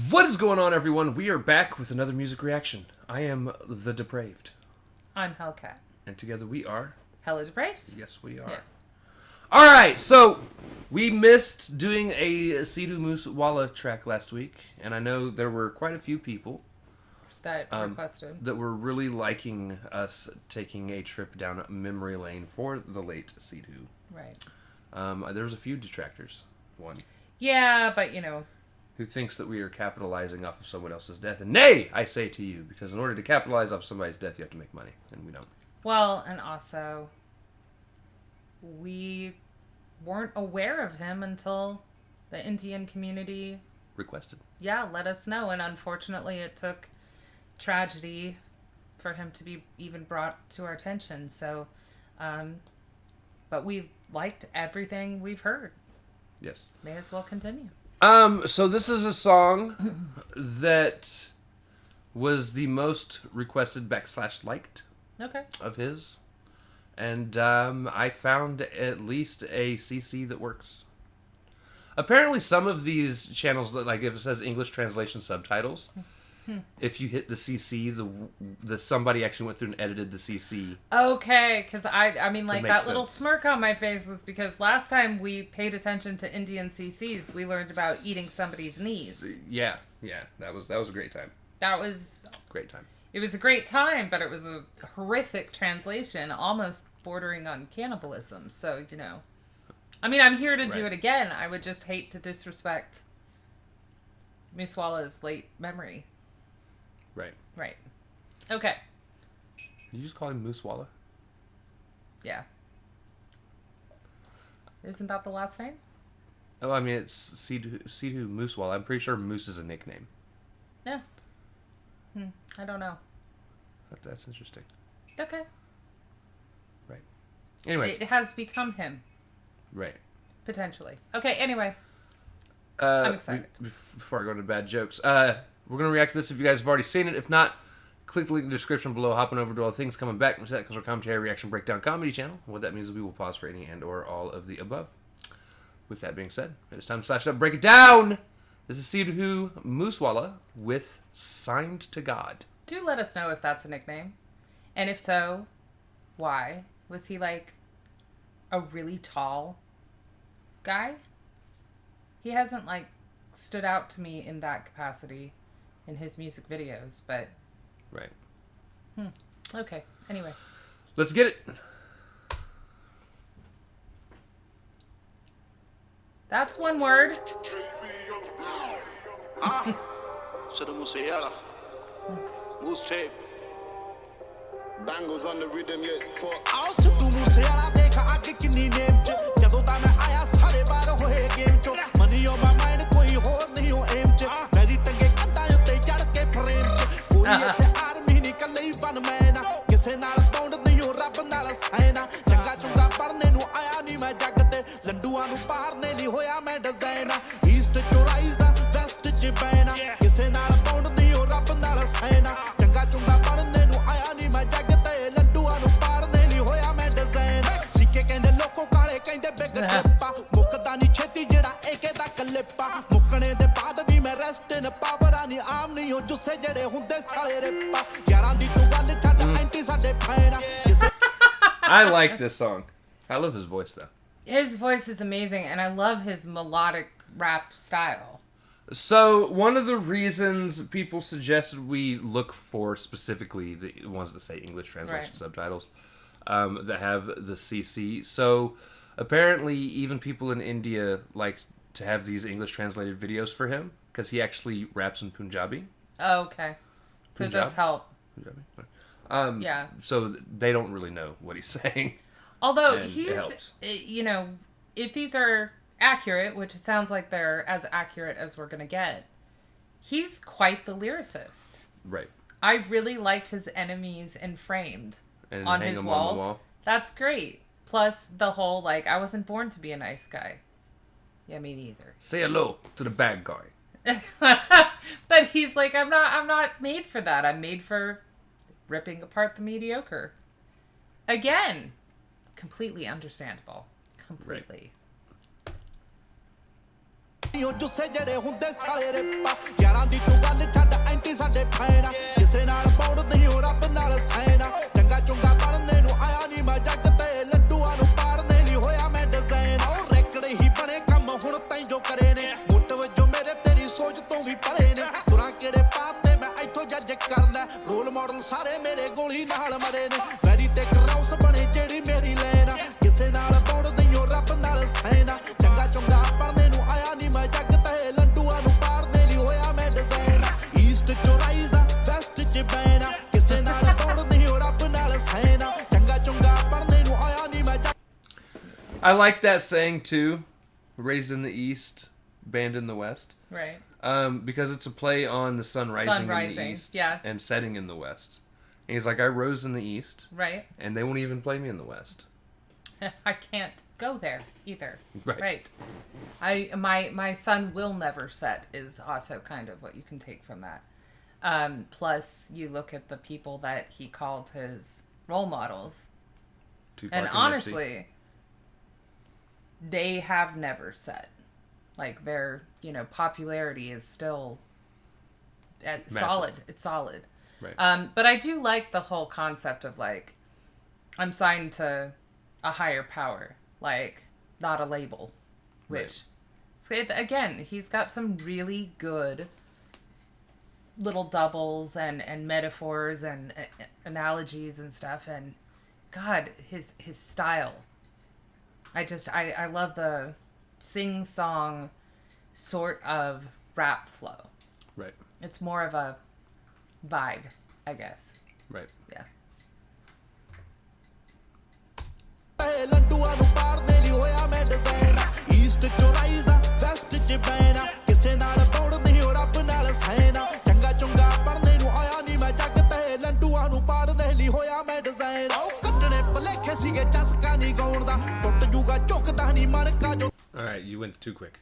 What is going on, everyone? We are back with another music reaction. I am the Depraved. I'm Hellcat. And together we are... HellaDepraved? Yes, we are. Yeah. Alright, so we missed doing a Sidhu Moose Wala track last week, and I know there were quite a few people That requested. that were really liking us taking a trip down memory lane for the late Sidhu. Right. There was a few detractors. One. Yeah, but Who thinks that we are capitalizing off of someone else's death. And nay, I say to you, because in order to capitalize off somebody's death, you have to make money, and we don't. Well, and also, we weren't aware of him until the Indian community Requested. let us know. And unfortunately, it took tragedy for him to be even brought to our attention. So, but we've liked everything we've heard. Yes. May as well continue. So this is a song that was the most requested / liked Okay. of his. And I found at least a CC that works. Apparently some of these channels, like if it says English translation subtitles, if you hit the CC, the somebody actually went through and edited the CC. Okay, because I mean, like, that little sense. smirk on my face was because last time we paid attention to Indian CCs, we learned about eating somebody's knees. Yeah, that was a great time. That was... Great time. It was a great time, but it was a horrific translation, almost bordering on cannibalism, so, I mean, I'm here to do Right. it again. I would just hate to disrespect Moose Wala's late memory. Right. Right. Okay. Did you just call him Moose Wala? Yeah. Isn't that the last name? Oh, I mean, it's Sidhu Moose Wala. I'm pretty sure Moose is a nickname. Yeah. I don't know. That's interesting. Okay. Right. Anyways. It has become him. Right. Potentially. Okay, anyway. I'm excited. Before I go into bad jokes, we're going to react to this if you guys have already seen it. If not, click the link in the description below, hopping over to all the things coming back. Because we're commentary, reaction, breakdown, comedy channel. What that means is we will pause for any and or all of the above. With that being said, it is time to slash it up, break it down. This is Sidhu Moose Wala with Signed to God. Do let us know if that's a nickname. And if so, why? Was he like a really tall guy? He hasn't like stood out to me in that capacity in his music videos, but... Right. Okay, anyway. Let's get it. That's one word. Sidhu Moose Wala. Moose tape. Bangles on the rhythm, yeah, it's fuck. I'll Sidhu Moose Wala dekha aage kinni name ch. Jadon da main aaya sare baar hoye game ch. Money on my mind, koi hor nahi ho aim ch. Meri tange kanda utte chad ke frame ch. Koi itte army nahi kalle ban maina. Kise naal bond nahi ho rab naal saina. Changa chunga parne nu aaya nahi main jag te. Landuan nu parne nahi hoya main designer. East to rise, west ch baina. Kise naal bond nahi ho rab naal saina. Changa chunga parne nu aaya nahi main jag te. Landuan nu parne nahi hoya main designer. Sike kende loko kale kende beg trippa. Mukda nahi cheti jeda eke da kalippa. Mukne de baad vi main rest in power ani aam nahi ho jusse jede hunde sale rippa. Yaran di tu gal chad anti sade phaina. I like this song. I love his voice, though. His voice is amazing, and I love his melodic rap style. So, one of the reasons people suggested we look for specifically the ones that say English translation Right. subtitles that have the CC. So, apparently, even people in India like to have these English translated videos for him because he actually raps in Punjabi. Oh, okay. So Punjab? it does help. Punjabi? Yeah. So, they don't really know what he's saying. Although And it he's, helps. If these are accurate, which it sounds like they're as accurate as we're going to get, he's quite the lyricist. Right. I really liked his enemies and Framed And on hang his them walls. on the wall. That's great. Plus the whole, like, I wasn't born to be a nice guy. Yeah, me neither. Say hello to the bad guy. But he's like, I'm not made for that. I'm made for ripping apart the mediocre. Again, completely understandable. Completely. Right. ਓ ਜੁੱਸੇ ਜਿਹੜੇ ਹੁੰਦੇ ਸਾਲੇ ਰਿਪਾ ਯਾਰਾਂ ਦੀ ਤੂੰ ਗੱਲ ਛੱਡ anti ਸਾਡੇ ਫੈਣਾ ਕਿਸੇ ਨਾਲ ਪੌੜ ਨਹੀਂ ਓ ਰੱਬ ਨਾਲ ਸੈਣਾ ਚੰਗਾ ਚੁੰਗਾ ਬਣਨੇ ਨੂੰ ਆਇਆ ਨਹੀਂ ਮੈਂ ਜੱਗ ਤੇ ਲੱਡੂਆਂ ਨੂੰ ਪਾੜਨੇ ਲਈ ਹੋਇਆ ਮੈਂ ਡਿਜ਼ਾਈਨ ਓ ਰੈਕੜ ਹੀ ਬਣੇ ਕੰਮ ਹੁਣ ਤੈਂ ਜੋ ਕਰੇ ਨੇ ਮੁੱਟ ਵਜੋਂ ਮੇਰੇ ਤੇਰੀ ਸੋਚ ਤੋਂ ਵੀ ਪਰੇ ਨੇ ਸੁਰਾਂ ਕਿਹੜੇ ਪਾਤੇ ਮੈਂ ਇੱਥੋਂ ਜੱਜ ਕਰ ਲੈ ਰੋਲ ਮਾਡਲ ਸਾਰੇ ਮੇਰੇ ਗੋਲੀ ਨਾਲ ਮਰੇ ਨੇ ਵੈਰੀ ਤੇ ਕਰਾਉਸ ਬਣੇ ਜਿਹੜੀ ਮੇਰੀ ਲੈਣ ਕਿਸੇ ਨਾਲ ਪੌੜ ਨਹੀਂ ਓ ਰੱਬ ਨਾਲ ਸੈਣਾ ਚੰਗਾ ਚੁੰਗਾ ਬਣਨੇ ਨੂੰ ਆਇਆ ਨਹੀਂ ਮੈਂ ਜੱਗ ਤੇ ਲੱਡੂਆਂ ਨੂੰ ਪਾੜਨੇ ਲਈ ਹੋਇਆ ਮੈਂ ਡਿਜ਼ਾਈਨ ਈਸਟ ਚੋਂ ਰਾਈਜ਼ਾਂ ਵੈਸਟ ਚ ਬੈਣਾ ਕਿਸੇ ਨਾਲ ਪੌੜ ਨਹੀਂ ਓ ਰੱਬ ਨਾਲ ਸੈਣਾ ਚੰਗਾ ਚੁੰਗਾ ਬਣਨੇ ਨੂੰ ਆਇਆ ਨਹੀਂ ਮੈਂ I like that saying too. Raised in the East, banned in the West. Right. Because it's a play on the sun rising in the East and setting in the West. And he's like, I rose in the East. Right. And they won't even play me in the West. I can't go there either. Right. My sun will never set is also kind of what you can take from that. Plus, you look at the people that he called his role models. Tupac And honestly, they have never set. Like, their, popularity is still solid. It's solid. Right. But I do like the whole concept of, like, I'm signed to a higher power. Like, not a label. Which, again, he's got some really good little doubles and metaphors and analogies and stuff. And, God, his style. I love the sing-song sort of rap flow. Right. It's more of a vibe, I guess. Right. Yeah. ਲੱਡੂਆਂ ਨੂੰ ਪਾੜਨੇ ਲਈ ਹੋਇਆ ਮੈਂ design East ਚੋਂ ਰਾਈਜ਼ਾਂ West ਚ ਬੈਣਾ ਕਿਸੇ ਨਾਲ ਪੌੜ ਨਹੀਂ ਓ ਰੱਬ ਨਾਲ ਸੈਣਾ ਚੰਗਾ ਚੁੰਗਾ ਬਣਨੇ ਨੂੰ ਆਇਆ ਨਹੀਂ ਮੈਂ ਜੱਗ ਤੇ ਲੱਡੂਆਂ ਨੂੰ ਪਾੜਨੇ ਲਈ ਹੋਇਆ ਮੈਂ ਡਿਜ਼ਾਈਨ ਓ ਕੱਟਣੇ ਭਲੇਖੇ ਸੀਗੇ ਚਸਕਾ ਨਹੀਂ ਗਾਉਣ ਦਾ ਟੁੱਟ ਜੂਗਾ ਝੁਕਦਾ ਨਹੀਂ ਮਨ ਕਾ ਜੋ All right, you went too quick.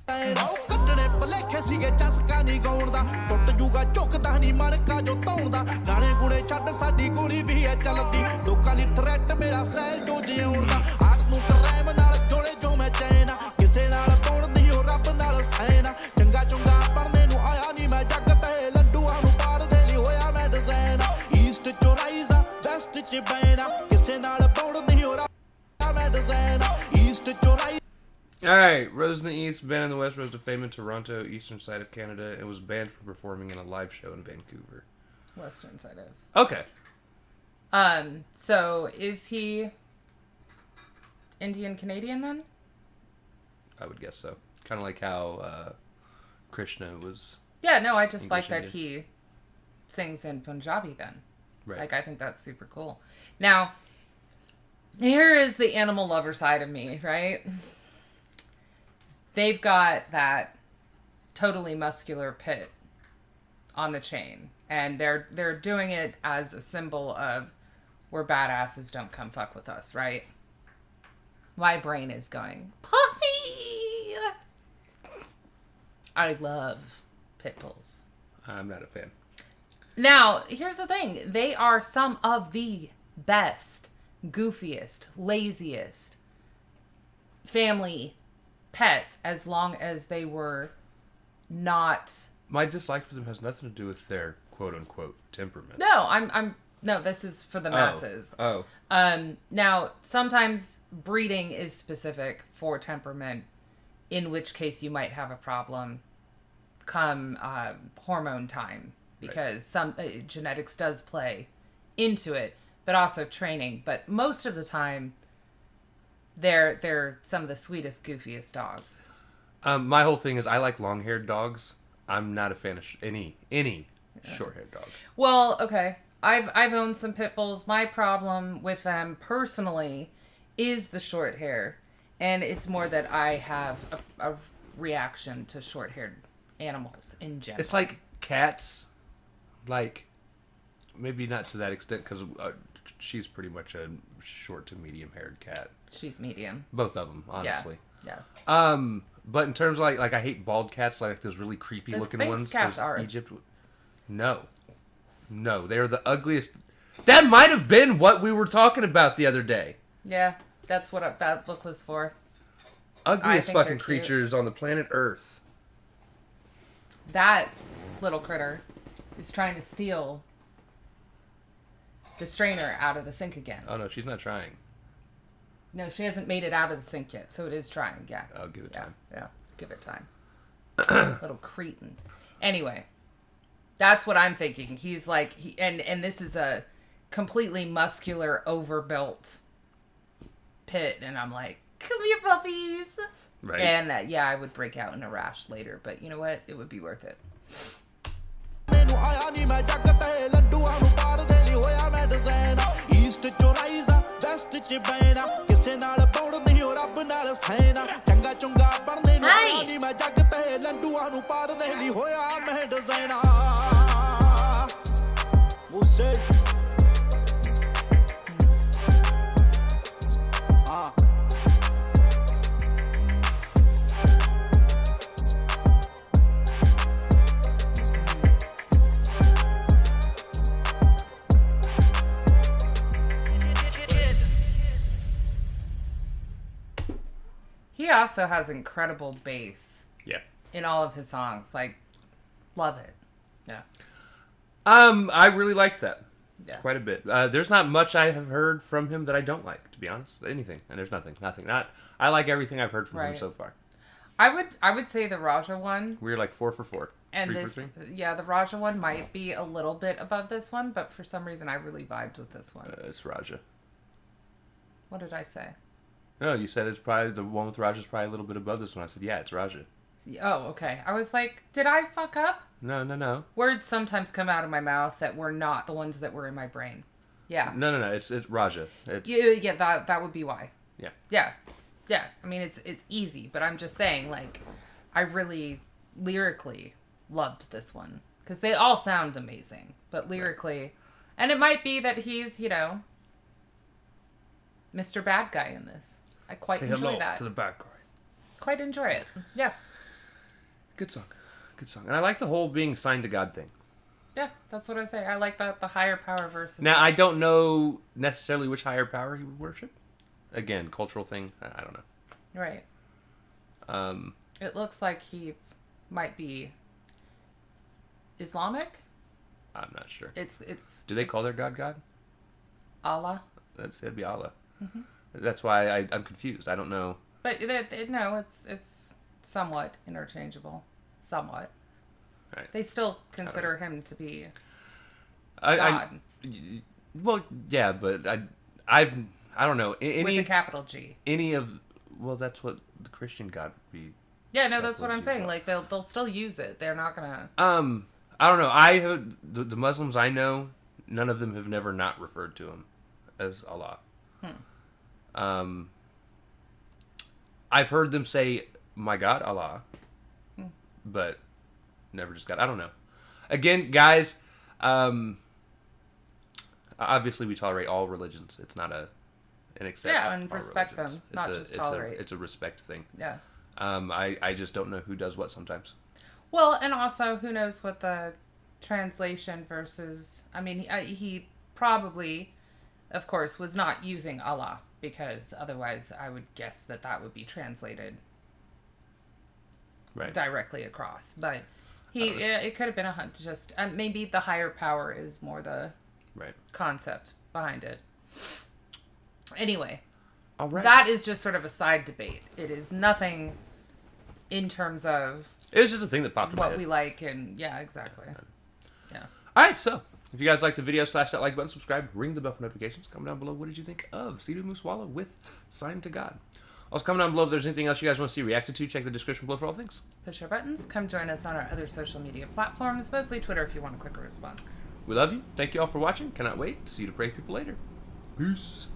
ਕੱਟਣੇ ਭਲੇਖੇ ਸੀਗੇ ਚਸਕਾ ਨਹੀਂ ਗਾਉਣ ਦਾ ਟੁੱਟ ਜੂਗਾ ਝੁਕਦਾ ਨਹੀਂ ਮਨ ਕਾ ਜੋ ਧੌਣ ਦਾ ਗਾਣੇ ਗੁਣੇ ਛੱਡ ਸਾਡੀ ਗੋਲੀ ਵੀ ਹੈ ਚੱਲਦੀ ਲੋਕਾਂ ਲਈ ਥ੍ਰੈਟ ਮੇਰਾ ਸਟਾਈਲ ਜੋ ਜਿਉਣ ਦਾ ਆਟ ਨੂੰ ਕਰੈਮ ਨਾਲ ਜੋੜੇ ਜੋ ਮੈਂ ਚੈਨ ਕਿਸੇ ਨਾਲ ਪੌੜ ਨਹੀਂ ਓ ਰੱਬ ਨਾਲ ਸੈਣਾ ਚੰਗਾ ਚੁੰਗਾ ਬਣਨੇ ਨੂੰ ਆਇਆ ਨਹੀਂ ਮੈਂ ਜੱਗ ਤੇ ਲੱਡੂਆਂ ਨੂੰ ਪਾੜਦੇ ਲਈ ਹੋਇਆ ਮੈਂ ਡਿਜ਼ਾਈਨ ਈਸਟ ਚੋਂ ਰਾਈਜ਼ਾਂ ਵੈਸਟ ਚ ਬੈਣਾ ਕਿਸੇ ਨਾਲ ਪੌੜ ਨਹੀਂ ਓ ਰੱਬ ਮੈਂ ਡਿਜ਼ਾਈਨ ਈਸਟ ਚੋਂ ਰਾਈਜ਼ਾਂ All right, rose in the East, banned in the West, rose to fame in Toronto, eastern side of Canada, and was banned from performing in a live show in Vancouver. Western side of. Okay. So is he Indian Canadian then? I would guess so. Kind of like how Krishna was. Yeah, no, I just English like that Indian. he sings in Punjabi then. Right. Like, I think that's super cool. Now, here is the animal lover side of me, right? They've got that totally muscular pit on the chain, and they're doing it as a symbol of we're badasses, don't come fuck with us, right? My brain is going, Puffy! I love pit bulls. I'm not a fan. Now, here's the thing. They are some of the best, goofiest, laziest family pets, as long as they were not. My dislike for them has nothing to do with their quote-unquote temperament. No, no, this is for the masses. Oh. Now, sometimes breeding is specific for temperament, in which case you might have a problem come hormone time, because some genetics does play into it, but also training. But most of the time, they're some of the sweetest, goofiest dogs. My whole thing is I like long-haired dogs. I'm not a fan of any short-haired dog. Well, okay. I've owned some pit bulls. My problem with them personally is the short hair, and it's more that I have a reaction to short-haired animals in general. It's like cats, like maybe not to that extent because she's pretty much a short to medium-haired cat. She's medium. Both of them, honestly. Yeah. But in terms of like I hate bald cats, like those really creepy The looking Sphinx ones. cats those are. Egypt. No, they're the ugliest. That might have been what we were talking about the other day. Yeah, that's what that look was for. ugliest think they're fucking cute. creatures on the planet Earth. That little critter is trying to steal the strainer out of the sink again. Oh no, she's not trying. No, she hasn't made it out of the sink yet, so it is trying. Yeah. I'll give it time. Yeah, give it time. Little cretin. Anyway, that's what I'm thinking. He's like, and this is a completely muscular, overbuilt pit, and I'm like, come here, puppies. Right. And I would break out in a rash later, but you know what? It would be worth it. ਮੈਨੂੰ ਆਇਆ ਨਹੀਂ ਮੈਂ ਜੱਗ ਤੇ ਲੰਡੂਆਂ ਨੂੰ ਪਾੜ ਦੇ ਲਈ ਹੋਇਆ ਮੈਂ ਡਿਜ਼ਾਈਨ ਈਸਟ ਚੋਂ ਰਾਈਜ਼ਾ ਵੈਸਟ ਚ ਬੈਣਾ ਕਿਸੇ ਨਾਲ ਪੌੜ ਨਹੀਂ ਹੋ ਰੱਬ ਨਾਲ ਸੈਨਾ ਚੰਗਾ ਚੁੰਗਾ ਬਣਨੇ ਨੂੰ ਆਇਆ ਨਹੀਂ ਮੈਂ ਜੱਗ ਤੇ ਲੰਡੂਆਂ ਨੂੰ ਪਾੜ ਦੇ ਲਈ ਹੋਇਆ ਮੈਂ design Moose He also has incredible bass Yeah. in all of his songs. Like, love it. Yeah. I really liked that. Yeah. Quite a bit. There's not much I have heard from him that I don't like, to be honest. Anything. And there's nothing. I like everything I've heard from him Right. so far. I would say the Raja one. We're like 4 for 4. And 3 this, for 3. yeah, the Raja one might be a little bit above this one, but for some reason I really vibed with this one. It's Raja. What did I say? No, you said it's probably the one with Raja's probably a little bit above this one. I said, yeah, it's Raja. Oh, okay. I was like, did I fuck up? No. Words sometimes come out of my mouth that were not the ones that were in my brain. Yeah. No. It's Raja. It's Yeah, that would be why. Yeah. Yeah. I mean, it's easy, but I'm just saying, like, I really lyrically loved this one because they all sound amazing, but lyrically, and it might be that he's, Mr. Bad Guy in this. I quite Say enjoy hello that. to the bad guy. Quite enjoy it. Yeah. Good song. And I like the whole being signed to God thing. Yeah, that's what I say. I like the higher power versus. Now, I don't know necessarily which higher power he would worship. Again, cultural thing. I don't know. Right. It looks like he might be Islamic. I'm not sure. It's Do they call their God? Allah. It'd be Allah. Mm-hmm. That's why I'm confused. I don't know. But no, it's somewhat interchangeable. Somewhat. Right. They still consider him to be God. God. Well, yeah, but I don't know. With a capital G. That's what the Christian God would be. Yeah, no, that's what I'm G saying. well. Like they'll still use it. They're not gonna. I don't know. I heard the Muslims I know, none of them have never not referred to him as Allah. I've heard them say, "My God, Allah," but never just God. I don't know. Again, guys, obviously we tolerate all religions. It's not an accept. Yeah, and all respect religions. them, not just tolerate. It's a respect thing. Yeah. I just don't know who does what sometimes. Well, and also, who knows what the translation versus... I mean, he probably, of course, was not using Allah, because otherwise I would guess that would be translated directly across. But it could have been just... maybe the higher power is more the concept behind it. Anyway, all right. That is just sort of a side debate. It is nothing in terms of... It was just a thing that popped in my what head. we like, and yeah, exactly. Yeah. All right, so if you guys liked the video, slash that like button, subscribe, ring the bell for notifications. Comment down below, what did you think of Sidhu Moose Wala with Sign to God? Also, comment down below if there's anything else you guys want to see reacted to. Check the description below for all things. Push our buttons. Come join us on our other social media platforms, mostly Twitter if you want a quicker response. We love you. Thank you all for watching. Cannot wait to see you to pray people later. Peace.